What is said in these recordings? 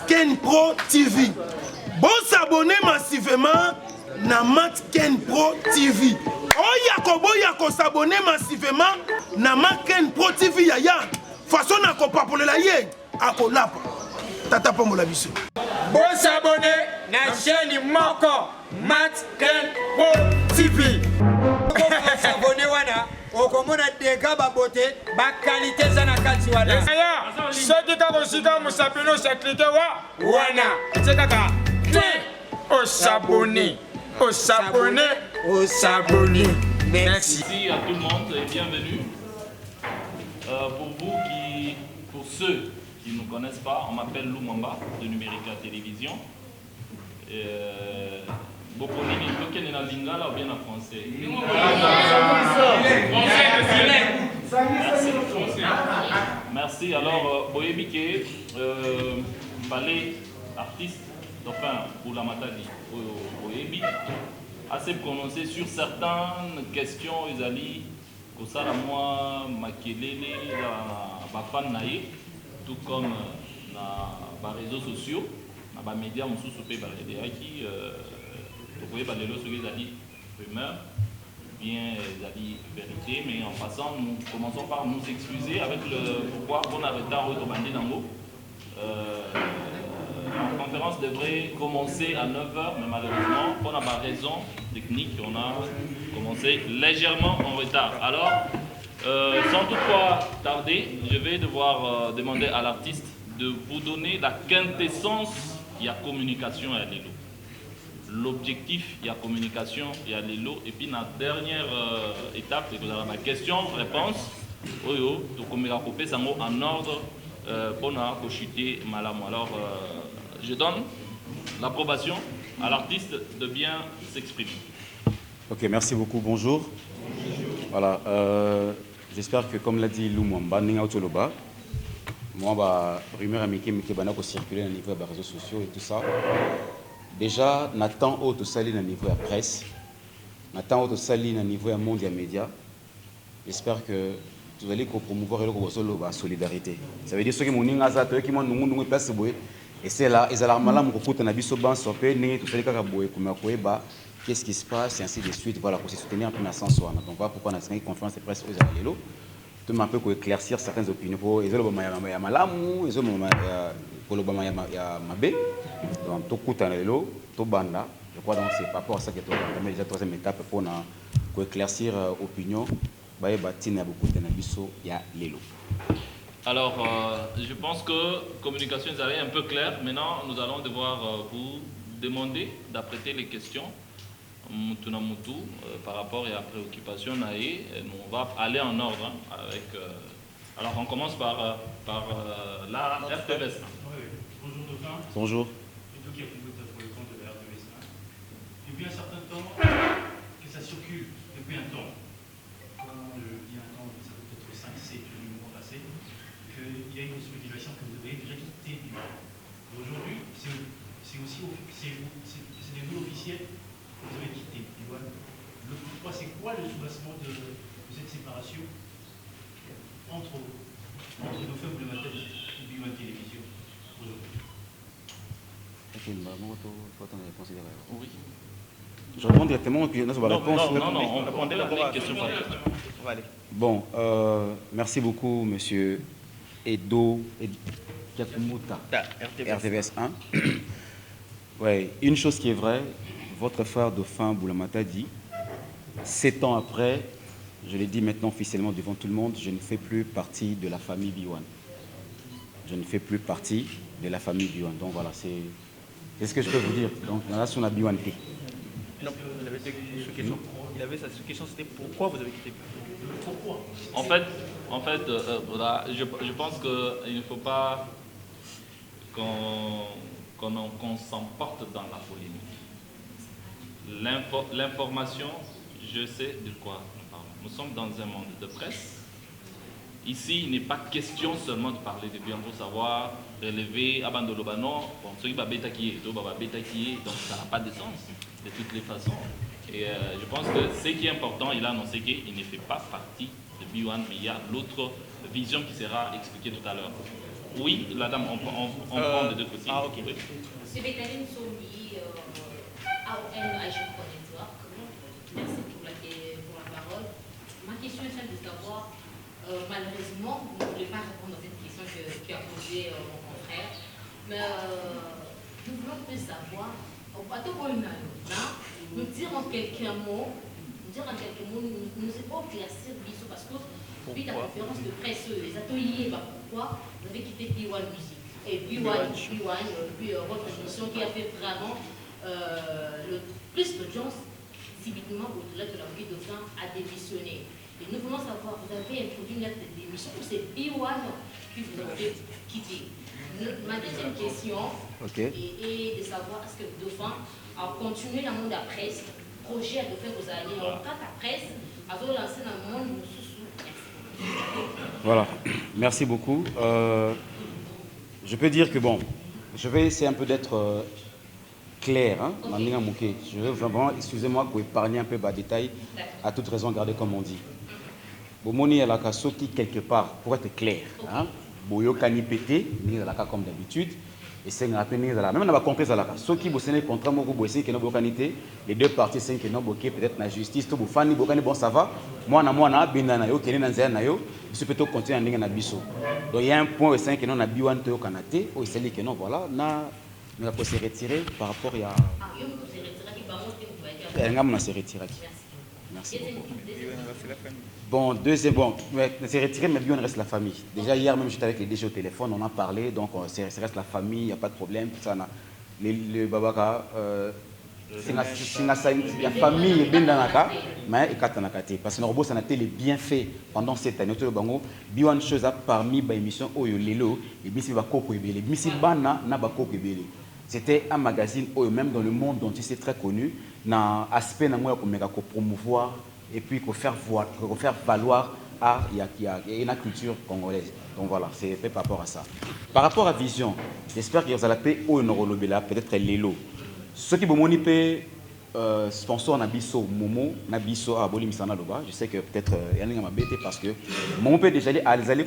Ken Pro TV. Bon s'abonner massivement na Max Ken Pro TV. Yako s'abonner massivement na Max Ken Pro TV yaya. Façon na ko papolela ye akolapa. Tata pomola biso. Bon s'abonner na chaîne moko Max Ken Pro TV. S'abonner wana okomona dega babote ba qualité sana kati wana. Aya, soki ka kosika musapino sa cliquer wana. Tsekaka. Au s'abonner. Au s'abonner. Au s'abonner. Merci. Merci à tout le monde et bienvenue. Pour ceux qui ne nous connaissent pas, on m'appelle Lou Mwamba de Numérica Télévision. Beaucoup de gens en lingala ou bien en français. Merci. Alors, Boyebike, ballet artiste, enfin, pour la Matadi, Boyebi, assez prononcé sur certaines questions, ils allaient, comme ça, moi, Makelele, la fan naïe, tout comme dans les réseaux sociaux, dans les médias, on sous-soupé par les qui, vous voyez, les lots, ils allaient rumeur, bien, ils allaient vérité, mais en passant, nous commençons par nous excuser avec le pourquoi on a retard au Tobandi Dango. La conférence devrait commencer à 9h, mais malheureusement, pour une raison technique, on a commencé légèrement en retard. Alors, sans toutefois tarder, je vais devoir demander à l'artiste de vous donner la quintessence, il y a communication et l'élo. L'objectif, il y a communication, il y a l'élo. Et puis, la dernière étape, c'est que vous avez ma question-réponse. Oyo, tout comme coupé, ça en ordre pour nous chuter malamou. Alors, je donne l'approbation à l'artiste de bien s'exprimer. Ok, merci beaucoup. Bonjour. Voilà. J'espère que, comme l'a dit Lou Mwamba, moi, rumeur américaine qui va circuler au niveau des réseaux sociaux et tout ça. Déjà, Nathan Haute Sali au niveau de la presse, Nathan Haute Sali au niveau du monde des médias. J'espère que vous allez promouvoir la solidarité. Ça veut dire que ceux qui ont place et c'est là, ils ont mal qu'est-ce qui se passe et ainsi de suite. Voilà, pour se soutenir un peu dans le sens. Donc voilà pourquoi on a une conférence de presse aux Allélo. Tout un peu pour éclaircir certaines opinions. Ils ont le malamu, ils ont le donc tout coûte en Allélo, tout banda. Je crois donc c'est par rapport à ça que tu as déjà troisième étape pour éclaircir opinion. Il y a beaucoup de Allélo. Alors, je pense que communication est un peu claire. Maintenant, nous allons devoir vous demander d'apprêter les questions par rapport à la préoccupation. On va aller en ordre avec. Alors, on commence par la RTVS. Bonjour Dauphin. Bonjour. Plutôt qui a pour le compte de la RTVS. Depuis un certain temps que ça circule, depuis un temps. Quand je dis un temps, ça peut être 5-7 mois passés, qu'il y a une spéculation que vous devez déjà quitter du monde. Aujourd'hui, c'est des mots officiels que vous avez quitté du monde. C'est quoi le soubassement de cette séparation entre nos faibles matériels et du monde télévision aujourd'hui? Oui. Je réponds directement puis on va répondre. Non, on répondait la question par question. Bon, merci beaucoup, monsieur Edo Yakumuta, RTVS 1. Ouais, une chose qui est vraie, votre frère Dauphin Boulamata dit, 7 ans après, je l'ai dit maintenant officiellement devant tout le monde, je ne fais plus partie de la famille B1. Je ne fais plus partie de la famille B1. Donc voilà, c'est ce que je peux vous dire. Donc là, sur la B1. Non, il avait deux questions. Il avait sa question, c'était pourquoi vous avez quitté? Pourquoi? En fait, voilà, je pense qu'il ne faut pas qu'on s'emporte dans la polémique. L'information, je sais de quoi nous parlons. Nous sommes dans un monde de presse. Ici, il n'est pas question seulement de parler de bien pour savoir relever Abandolobano, bon, ceux qui va bêta qui est, donc ça n'a pas de sens de toutes les façons. Et je pense que ce qui est important, il a annoncé qu'il ne fait pas partie de B1, mais il y a l'autre vision qui sera expliquée tout à l'heure. Oui, la dame, on prend des deux côtés. Ah, ok. Oui. C'est Bétaline Soumi, AON Aïcha Network. Merci pour la parole. Ma question est celle de savoir, malheureusement, vous ne voulez pas répondre à cette question qu'a posée mon confrère, mais nous voulons plus savoir, nous dire en quelques mots, nous ne sommes pas éclaircir Bissot parce que depuis la conférence de presse, les ateliers, pourquoi vous avez quitté B1 Music et B1, votre émission qui a fait vraiment le plus d'audience, subitement au-delà de la vie de fin a démissionné. Et nous voulons savoir, vous avez introduit une lettre de démission ou c'est B1 qui vous avez quitté? Ma deuxième question est de savoir est-ce que le Dauphin a continué dans le monde de la presse, projet à Dauphin vous allez en tant que presse, à vous lancer dans le monde sous. Voilà, merci beaucoup. Je peux dire que bon, je vais essayer un peu d'être clair. Hein, okay. Je veux vraiment, excusez-moi, pour épargner un peu de détails, à toute raison garder comme on dit. Bomoni à la qui quelque part, pour être clair. Hein, Boyo Kani pété, comme d'habitude. Et c'est un rappel, même on a compris ça là. Ceux qui bossent les contrats, les deux parties, c'est que nous peut-être la justice, tout bofani, bokani bon ça va. Moi na binda na yo, kene na nzea na yo, je peux plutôt continuer à ndinga na biso. Donc il y a un point aussi que nous na biwan to kanate, au c'est que non voilà, na peut se retirer par rapport à se retirer. Merci beaucoup. Bon, deuxième, bon, c'est retiré, mais bien on reste la famille. Déjà hier même j'étais avec les DG au téléphone, on en parlait, donc ça reste la famille, il n'y a pas de problème. Ça, le babaka, c'est la famille bien dans la cas, mais il y a parce que nous avons été les bienfaits pendant cette année. Nous avons dit une chose parmi les émissions où il y a les c'était un magazine où même dans le monde dont c'est très connu, dans l'aspect pour promouvoir et puis qu'on faire valoir il y a une culture congolaise. Donc voilà, c'est fait par rapport à ça. Par rapport à Vision, j'espère que vous allez payer au Norolobela, peut-être Lelo. Ceux qui vont sponsor Nabiso Momo, Nabiso à Bolimisana Loba, je sais que peut-être il y a un peu parce que Momo peut déjà aller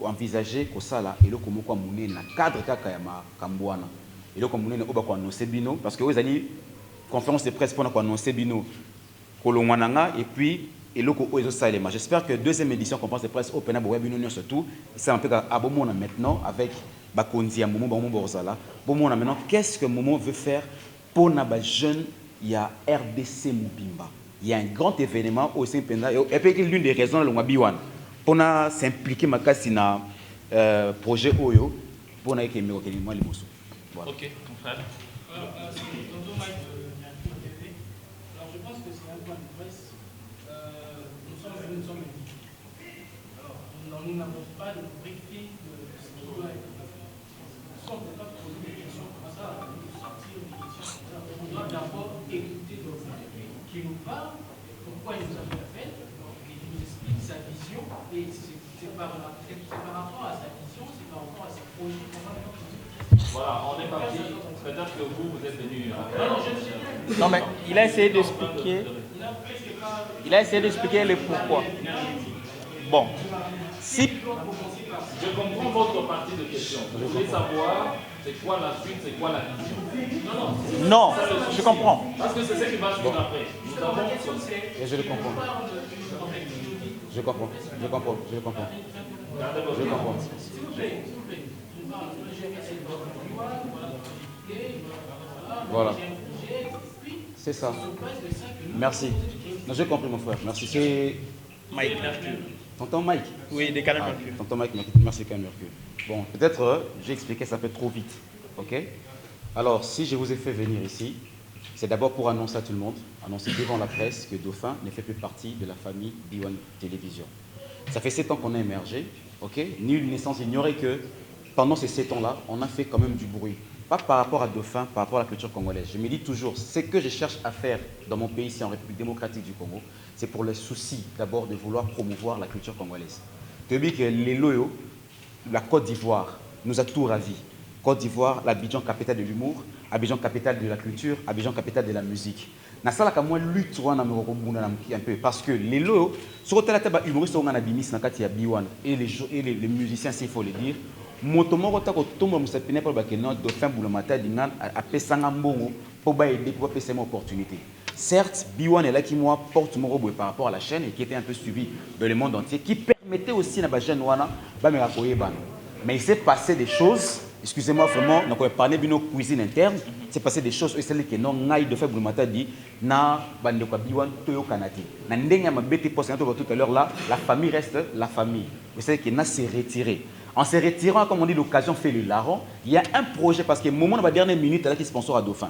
envisager que ça là, et le comment quoi mouner na cadre kakayama Kambouana. Et le comment on va annoncer Bino parce que vous allez conférence de presse pour annoncer Bino. Et puis, j'espère que deuxième édition conférence de presse Open Web surtout, c'est un peu à Momo maintenant avec Bakondi à Momo Borzala. Momo maintenant, qu'est-ce que Momo veut faire pour les jeunes? Il y a RDC Mubimba. Il y a un grand événement au Saint-Penda. Et puis, l'une des raisons, pour s'impliquer dans le projet Oyo, pour nous aider à les mots. Ok, mon frère. Nous n'avons pas de briefing de ce qui doit être fait. Si on ne peut pas poser des questions comme ça, nous sortir une émission comme ça, on doit d'abord écouter Dauphin qui nous parle, pourquoi il nous a fait appel, et il nous explique sa vision, et c'est par rapport à sa vision, c'est par rapport à ses projets. Voilà, on est parti. Peut-être que vous êtes venu. Non, mais il a essayé d'expliquer. Il a essayé d'expliquer le pourquoi. Bon. Si... Je comprends votre partie de question. Vous voulez savoir c'est quoi la suite, c'est quoi la vision. Non, je comprends. Parce que c'est ce qui va suivre après. Nous avons... Et je le comprends. Je comprends. Voilà. C'est ça. Merci. Non, j'ai compris mon frère. Merci. C'est Mike Mercure. Tonton Mike. Oui, des Canal Mercure. Tonton Mike, merci Canal Mercure. Bon, peut-être j'ai expliqué ça fait trop vite. Ok. Alors, si je vous ai fait venir ici, c'est d'abord pour annoncer à tout le monde, annoncer devant la presse que Dauphin ne fait plus partie de la famille B1 Télévision. Ça fait 7 ans qu'on a émergé. Ok. Nulle naissance ignorait que pendant ces 7 ans-là, on a fait quand même du bruit. Pas par rapport à Dauphin, par rapport à la culture congolaise. Je me dis toujours, ce que je cherche à faire dans mon pays, ici en République démocratique du Congo, c'est pour le souci d'abord de vouloir promouvoir la culture congolaise. Tu dis que les loyaux, la Côte d'Ivoire, nous a tout ravis. Côte d'Ivoire, l'Abidjan capitale de l'humour, Abidjan capitale de la culture, Abidjan capitale de la musique. Na sala ka moi lutte un peu parce que les loyaux, sur le terrain humoristes on a bimis na kati ya B1 et les musiciens, s'il faut le dire, motomoko ta ko tomba musapine pour bakeno dauphin boulomata dingan a pesanga mbongo pour ba aider pour passer une opportunité. Certes, B1 est là qui moi porte mon robot par rapport à la chaîne et qui était un peu suivi dans le monde entier, qui permettait aussi à la jeune wana ba me rakoyer ban. Mais il s'est passé des choses, excusez-moi vraiment, donc on va parler de nos cuisines internes, il s'est passé des choses, et celles qui n'ont ngai de faire boulomata dit na bande ko B1 toyo kanati. Na ndenga ma bête poste tout à l'heure là, la famille reste la famille. Vous savez qu'il n'a s'est retiré. En se retirant, comme on dit, l'occasion fait le larron. Il y a un projet, parce que au moment de la dernière minute, là, qui sponsor à Dauphin.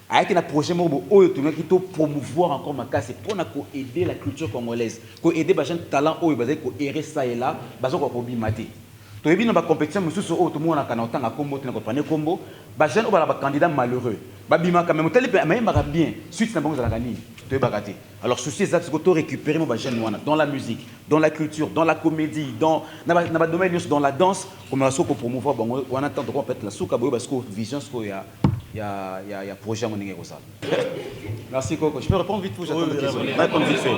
Avec un projet qui doit promouvoir encore ma casse, pour aider la culture congolaise, pour aider les jeunes talents, pour aider ça et là, pour bimater. Tu as vu dans la compétition, tout le monde a un combo, tu as un combo, les jeunes ont un candidat malheureux. Babima quand même, bien, suite à la gagner. Alors, souci exact, c'est que récupérer mon jeune dans la musique, dans la culture, dans la comédie, dans le domaine, dans la danse, comme on a promouvoir, on attend de faire la souka, parce que vision, il y a projet à mon niveau. Merci Coco. Je peux répondre vite pour j'attends des questions. Répondre vite fait.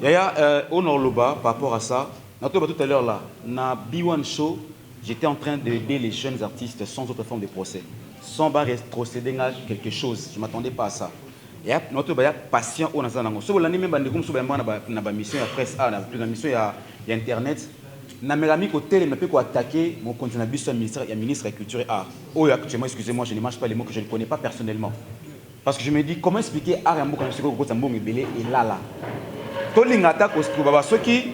Yaya, Honor Loba, par rapport à ça, tout à l'heure là, na B1 Show, j'étais en train d'aider les jeunes artistes sans autre forme de procès, sans procéder à quelque chose. Je ne m'attendais pas à ça. Il y a notre patient au Nazanango. Si vous l'avez même bandé comme sur la mission à presse, la mission à internet, na mes amis côté les peux attaquer mon continent bus ministre de la culture et art. Oh actuellement excusez-moi je ne mange pas les mots que je ne connais pas personnellement. Parce que je me dis comment expliquer art ambo quand je sais que c'est un bon belé et là. To lingata ko baba soki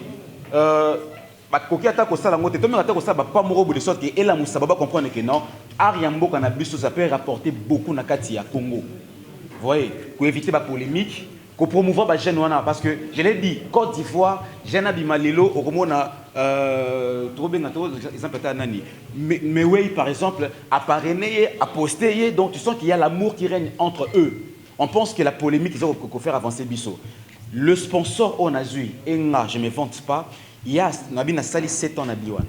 ba koki ata ko sala ngote to me ata ko sala pas moro de sorte que et la musaba ba comprendre que non art yambo kana bus ça peut rapporter beaucoup na kati ya Congo. Vous voyez, pour éviter la polémique, pour promouvoir les jeunes, parce que je l'ai dit, Côte d'Ivoire, Jeanne Abimalelo, au moment mais oui, par exemple, à parrainer, à poster, donc tu sens qu'il y a l'amour qui règne entre eux. On pense que la polémique, ils ont faire avancer Bissot. Le sponsor on a eu, et je ne me vante pas, il y a Nabina Sali 7 ans à Biwan.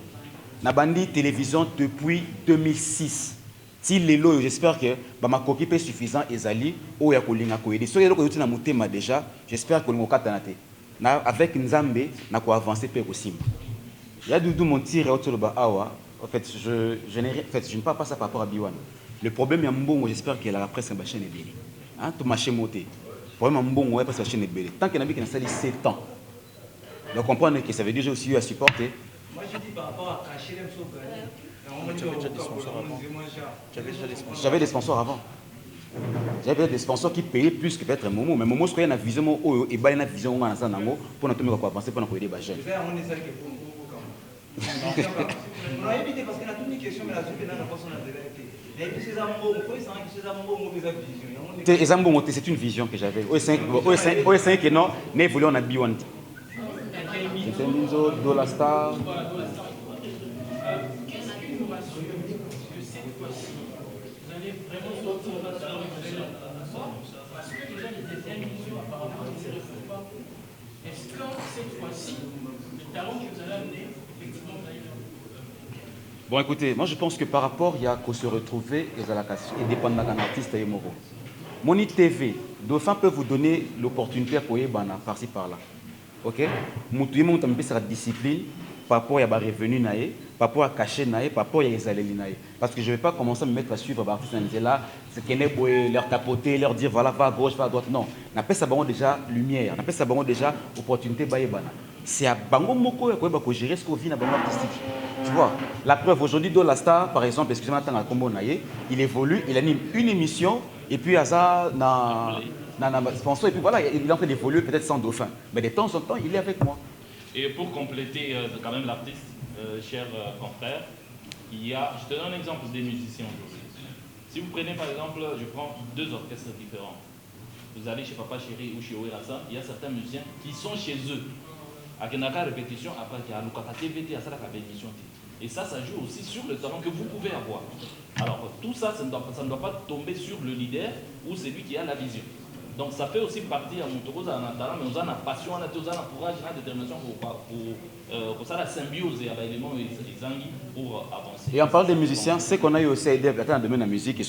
Nabandi télévision depuis 2006. Si les lots, j'espère que ma copie est suffisant et Zali, ou ya kolinga ko aider. So yelo ko yuti na mutema déjà, j'espère que l'on katanate. Na avec Nzambe, na ko avancer pe aussi. Il y a Doudou mon tir autour ba awa. En fait, je ne parle pas ça par rapport à Biwan. Le problème est mbongo, j'espère que la presse ba chaîne est belle. Hein, tout marché monté. Le problème mbongo, parce que la chaîne est belle. Tant qu'il y en a qui n'a sali 7 ans. Donc comprendre que ça veut dire j'ai aussi eu à supporter. Moi je dis par rapport à cacher les choses. J'avais des sponsors avant. J'avais des sponsors qui payaient plus que peut-être Momo. Mais Momo, c'est une vision et une vision pour nous avancer pour nous aider les jeunes. On a évité parce qu'on a toutes les questions, mais la suite est dans la personne de c'est une vision que j'avais. O5 que non, mais voulons en B1. C'est un Minzo, Dollar Star. Est-ce que cette fois-ci, le talent que vous allez amener, effectivement, vous allez Bon, écoutez, moi je pense que par rapport, il y a qu'à se retrouver et dépendre d'un artiste et moro. Moni TV, Dauphin peut vous donner l'opportunité pour y bana par-ci par-là. Ok? Moutouye mon tambi sera discipline par rapport à la revenu naé, par rapport à cacher naé, par rapport à les allélis naé. Parce que je ne vais pas commencer à me mettre à suivre les artistes là, c'est qu'ils aient leur tapoter, leur dire voilà, va à gauche, va à droite. Non, on appelle ça déjà lumière, on appelle ça déjà opportunité baïbana. C'est à Bango Moko qu'on gérer ce qu'on vit dans le artistique. Tu vois, la preuve aujourd'hui, dans la star, par exemple, excusez-moi, il évolue, il anime une émission, et puis à ça, sponsor, et puis voilà, il est en train d'évoluer peut-être sans Dauphin. Mais de temps en temps, il est avec moi. Et pour compléter quand même l'artiste, cher confrère, il y a, je te donne un exemple des musiciens aussi. Si vous prenez par exemple, je prends 2 orchestres différents. Vous allez chez Papa Chéri ou chez Ouerassa, il y a certains musiciens qui sont chez eux. À Kenaka répétition, après qu'il y a Lukaka TVT, à ça la répétition. Et ça joue aussi sur le talent que vous pouvez avoir. Alors tout ça, ça ne doit pas tomber sur le leader ou celui qui a la vision. Donc ça fait aussi partie à Montoro, à Natala, mais on a la passion, on a la courage, on a la détermination pour ça, la symbiose et avec les mots et pour avancer. Et on parle des musiciens, c'est qu'on a eu aussi aidé à dans le domaine de la musique.